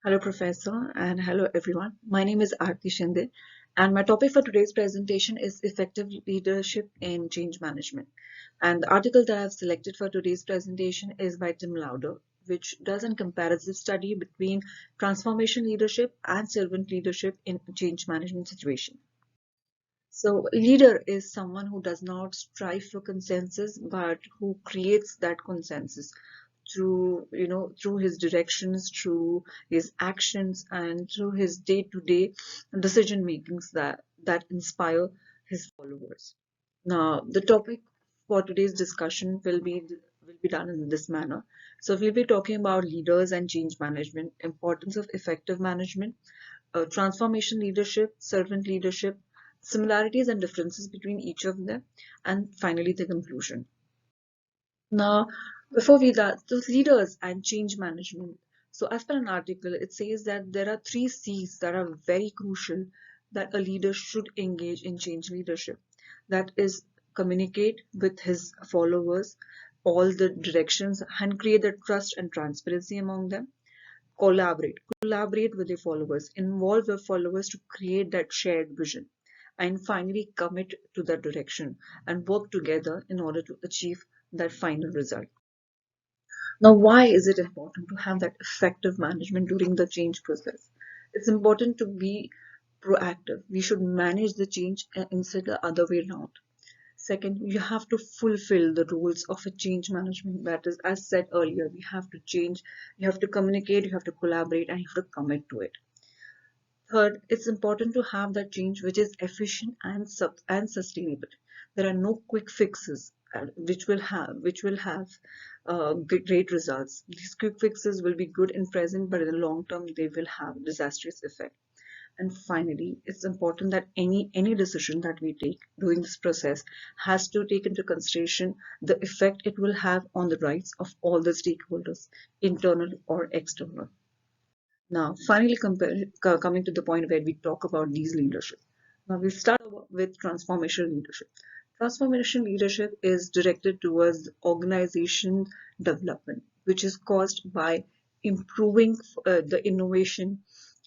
Hello, Professor, and hello, everyone. My name is Arti Shinde, and my topic for today's presentation is effective leadership in change management. And the article that I've selected for today's presentation is by Tim Lauder, which does a comparative study between transformation leadership and servant leadership in change management situation. So, a leader is someone who does not strive for consensus, but who creates that consensus through his directions, through his actions, and through his day-to-day decision makings that inspire his followers. Now, the topic for today's discussion will be done in this manner. So, we'll be talking about leaders and change management, importance of effective management, transformation leadership, servant leadership, similarities and differences between each of them, and finally the conclusion. Now, before we start, those leaders and change management. So, as per an article, it says that there are three C's that are very crucial that a leader should engage in change leadership. That is, communicate with his followers all the directions and create the trust and transparency among them. Collaborate with your followers, involve your followers to create that shared vision, and finally commit to that direction and work together in order to achieve that final result. Now, why is it important to have that effective management during the change process? It's important to be proactive. We should manage the change instead the other way around. Second, you have to fulfill the rules of a change management. That is, as said earlier, we have to change, you have to communicate, you have to collaborate, and you have to commit to it. Third, it's important to have that change which is efficient and sustainable. There are no quick fixes which will have great results. These quick fixes will be good in present, but in the long term they will have disastrous effect. And finally, it's important that any decision that we take during this process has to take into consideration the effect it will have on the rights of all the stakeholders, internal or external. Now, finally, coming to the point where we talk about these leadership. Now, we start with transformation leadership. Transformation leadership is directed towards organization development, which is caused by improving the innovation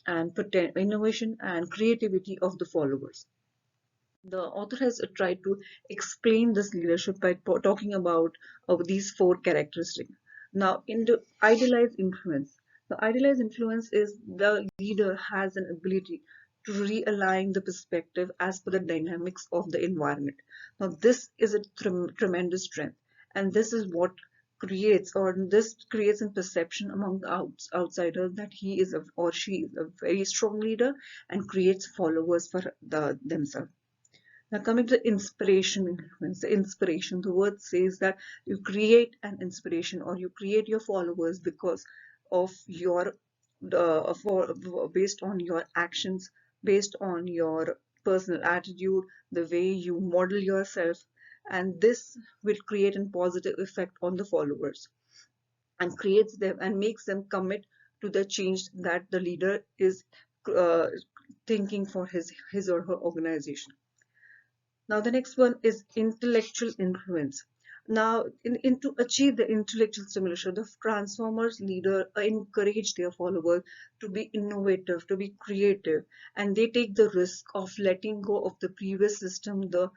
and creativity of the followers. The author has tried to explain this leadership by talking about these four characteristics. Now, in the idealized influence, the idealized influence is the leader has an ability to realign the perspective as per the dynamics of the environment. Now, this is a tremendous strength, and this is what this creates a perception among the outsiders that he is or she is a very strong leader and creates followers for themselves. Now, coming to inspiration influence, the word says that you create an inspiration or you create your followers because of your based on your actions, based on your personal attitude, the way you model yourself, and this will create a positive effect on the followers and creates them and makes them commit to the change that the leader is uh, thinking for his or her organization. Now, the next one is intellectual influence. Now, to achieve the intellectual stimulation, the transformers leader encourage their followers to be innovative, to be creative, and they take the risk of letting go of the previous system, the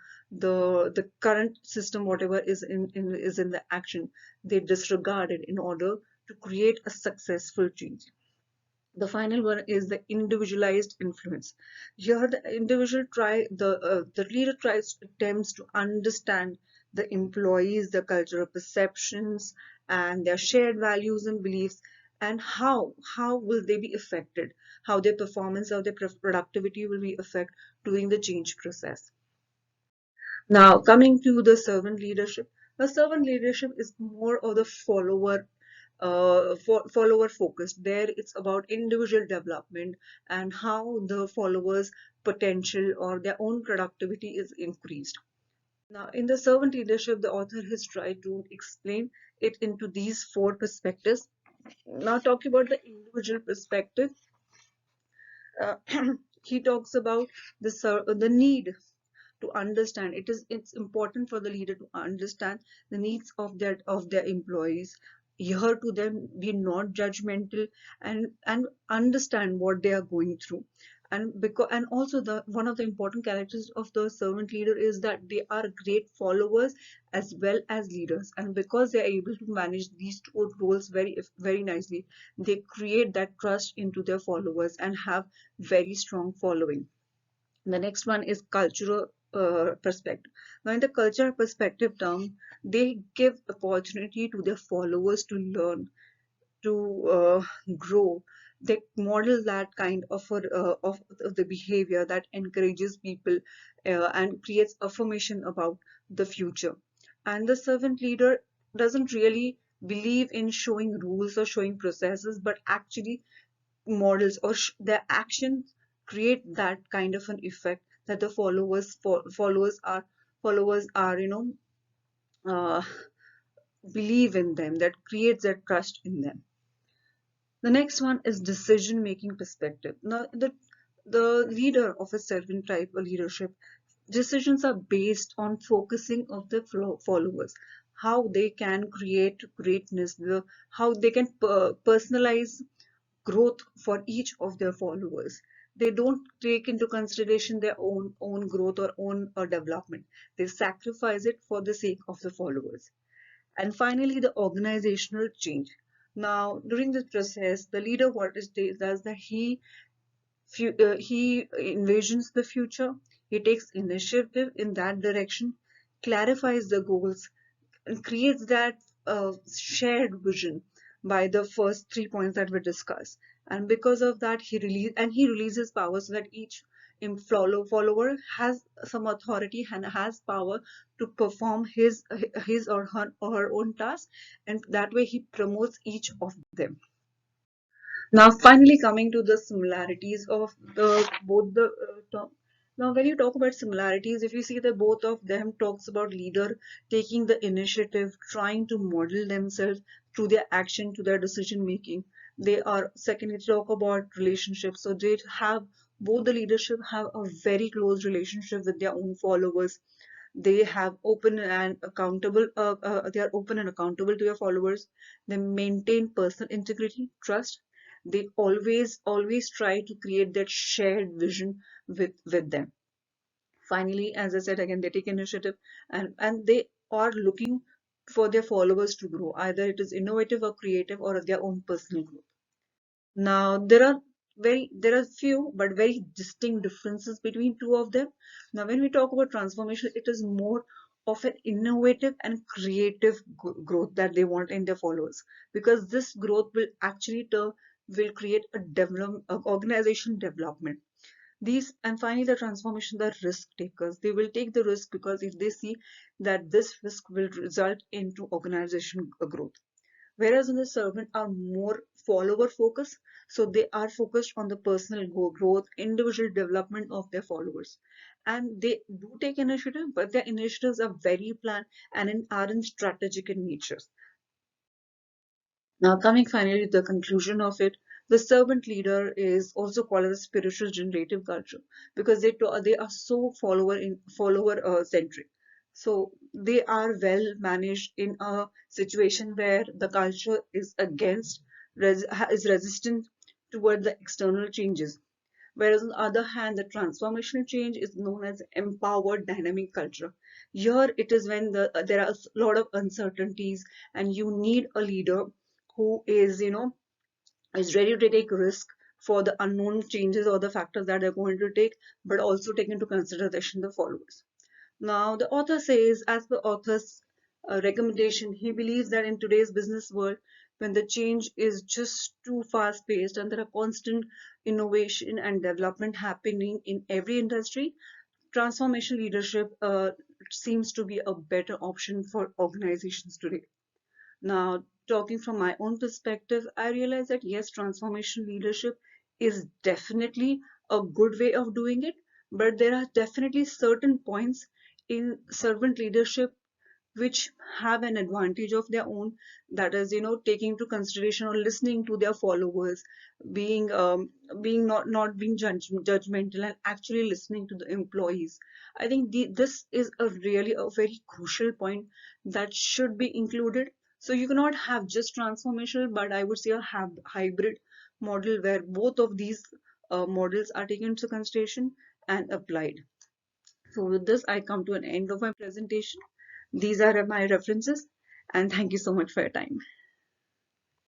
current system, whatever is in the action, they disregard it in order to create a successful change. The final one is the individualized influence. Here the the leader tries attempts to understand the employees, the cultural perceptions, and their shared values and beliefs, and how will they be affected, how their performance, how their productivity will be affected during the change process. Now, coming to the servant leadership, the servant leadership is more of the follower focused. There, it's about individual development and how the followers' potential or their own productivity is increased. Now, in the servant leadership, the author has tried to explain it into these four perspectives. Now, talking about the individual perspective, uh, he talks about the need to understand. It's important for the leader to understand the needs of their employees, hear to them, be not judgmental, and understand what they are going through. And also, the one of the important characters of the servant leader is that they are great followers as well as leaders, and because they are able to manage these two roles very nicely, they create that trust into their followers and have very strong following. The next one is cultural perspective. Now, in the cultural perspective term, they give opportunity to their followers to learn, to grow. They model that kind of the behavior that encourages people and creates affirmation about the future. And the servant leader doesn't really believe in showing rules or showing processes, but actually models or their actions create that kind of an effect that the followers are uh, believe in them, that creates that trust in them. The next one is decision making perspective. Now, the leader of a certain type of leadership, decisions are based on focusing of the followers, how they can create greatness, how they can personalize growth for each of their followers. They don't take into consideration their own growth or own development. They sacrifice it for the sake of the followers. And finally, the organizational change. Now, during this process, the leader what is does that he envisions the future. He takes initiative in that direction, clarifies the goals, and creates that shared vision by the first 3 points that were discussed. And because of that, he releases power so that each follower has some authority and has power to perform his or her own task, and that way he promotes each of them. Now, finally, coming to the similarities of the both the now, when you talk about similarities, if you see that both of them talks about leader taking the initiative, trying to model themselves through their action to their decision making. They are secondly talk about relationships. So they have both the leadership have a very close relationship with their own followers. They have open and accountable they are open and accountable to your followers. They maintain personal integrity, trust. They always try to create that shared vision with them. Finally, as I said again, they take initiative, and they are looking for their followers to grow, either it is innovative or creative or their own personal growth. Now, there are few but very distinct differences between two of them. Now, when we talk about transformation, it is more of an innovative and creative growth that they want in their followers, because this growth will actually will create a organization development. These and finally the transformation, the risk takers. They will take the risk because if they see that this risk will result into organization growth, whereas in the servant are more follower focused, so they are focused on the personal growth, individual development of their followers, and they do take initiative, but their initiatives are very planned and are in strategic in nature. Now, coming finally to the conclusion of it, the servant leader is also called as a spiritual generative culture because they are so follower centric. So they are well managed in a situation where the culture is is resistant toward the external changes. Whereas on the other hand, the transformational change is known as empowered dynamic culture. Here it is when there are a lot of uncertainties and you need a leader who is ready to take risk for the unknown changes or the factors that they're going to take, but also take into consideration the followers. Now, the author says, as per author's recommendation, he believes that in today's business world, when the change is just too fast paced and there are constant innovation and development happening in every industry, transformation leadership seems to be a better option for organizations today. Now, talking from my own perspective, I realize that yes, transformation leadership is definitely a good way of doing it, but there are definitely certain points in servant leadership which have an advantage of their own, that is taking into consideration or listening to their followers, being not being judgmental and actually listening to the employees. I think this is a really a very crucial point that should be included, So you cannot have just transformational, but I would say a hybrid model where both of these models are taken into consideration and applied. So with this, I come to an end of my presentation. These are my references, and thank you so much for your time.